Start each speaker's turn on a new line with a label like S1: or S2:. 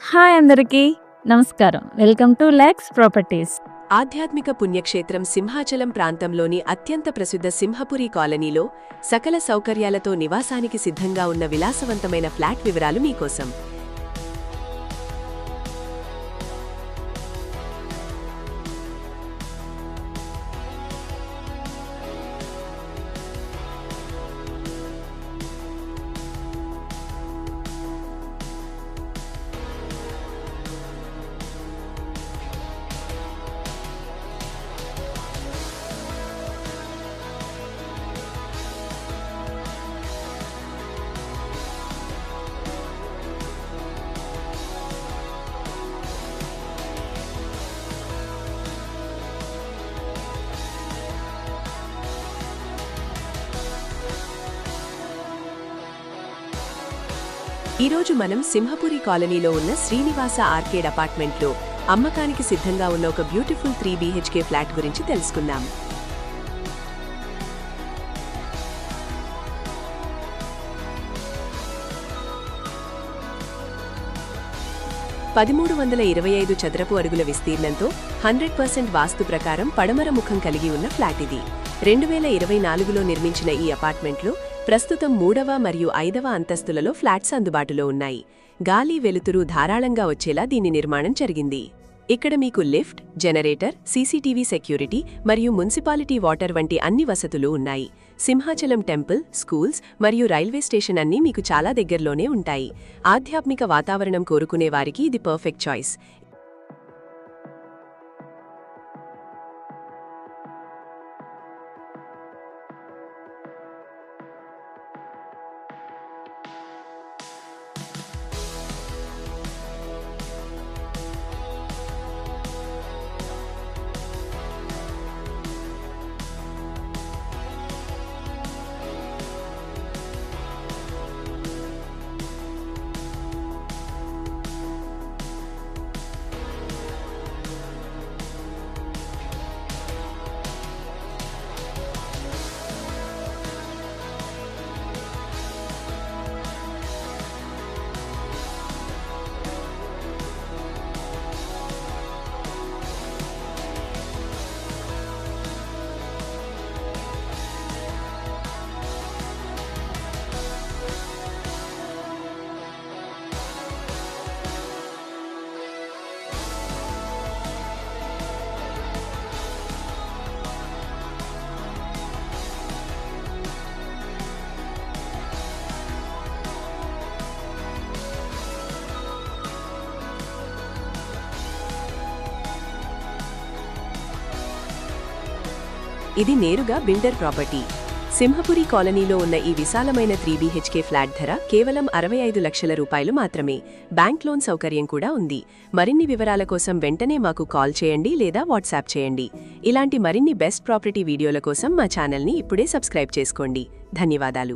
S1: Hi అందరికీ నమస్కారం. Welcome to Lex Properties.
S2: ఆధ్యాత్మిక పుణ్యక్షేత్రం సింహాచలం ప్రాంతంలోని అత్యంత ప్రసిద్ధ సింహపురి కాలనీలో సకల సౌకర్యాలతో నివాసానికి సిద్ధంగా ఉన్న విలాసవంతమైన ఫ్లాట్ వివరాలు మీకోసం. ఈరోజు మనం సింహపురి కాలనీలో ఉన్న శ్రీనివాస ఆర్కేడ్ అపార్ట్మెంట్లో అమ్మకానికి సిద్ధంగా ఉన్న ఒక బ్యూటిఫుల్ 3 BHK ఫ్లాట్ గురించి తెలుసుకుందాం. (1325 చదరపు అడుగుల విస్తీర్ణంతో 100% వాస్తు ప్రకారం పడమర ముఖం కలిగి ఉన్న ఫ్లాట్ ఇది. 2024లో నిర్మించిన ఈ అపార్ట్మెంట్లో ప్రస్తుతం 3వ మరియు 5వ అంతస్తులలో ఫ్లాట్స్ అందుబాటులో ఉన్నాయి. గాలి వెలుతురు ధారాళంగా వచ్చేలా దీని నిర్మాణం జరిగింది. ఇక్కడ మీకు లిఫ్ట్, జనరేటర్, సీసీటీవీ సెక్యూరిటీ మరియు మున్సిపాలిటీ వాటర్ వంటి అన్ని వసతులు ఉన్నాయి. సింహాచలం టెంపుల్, స్కూల్స్ మరియు రైల్వే స్టేషన్ అన్నీ మీకు చాలా దగ్గరలోనే ఉంటాయి. ఆధ్యాత్మిక వాతావరణం కోరుకునే వారికి ఇది పర్ఫెక్ట్ చాయిస్. ఇది నేరుగా బిల్డర్ ప్రాపర్టీ. సింహపురి కాలనీలో ఉన్న ఈ విశాలమైన 3 BHK ఫ్లాట్ ధర కేవలం 65 లక్షల రూపాయలు మాత్రమే. బ్యాంక్ లోన్ సౌకర్యం కూడా ఉంది. మరిన్ని వివరాల కోసం వెంటనే మాకు కాల్ చేయండి లేదా వాట్సాప్ చేయండి. ఇలాంటి మరిన్ని బెస్ట్ ప్రాపర్టీ వీడియోల కోసం మా ఛానల్ని ఇప్పుడే సబ్స్క్రైబ్ చేసుకోండి. ధన్యవాదాలు.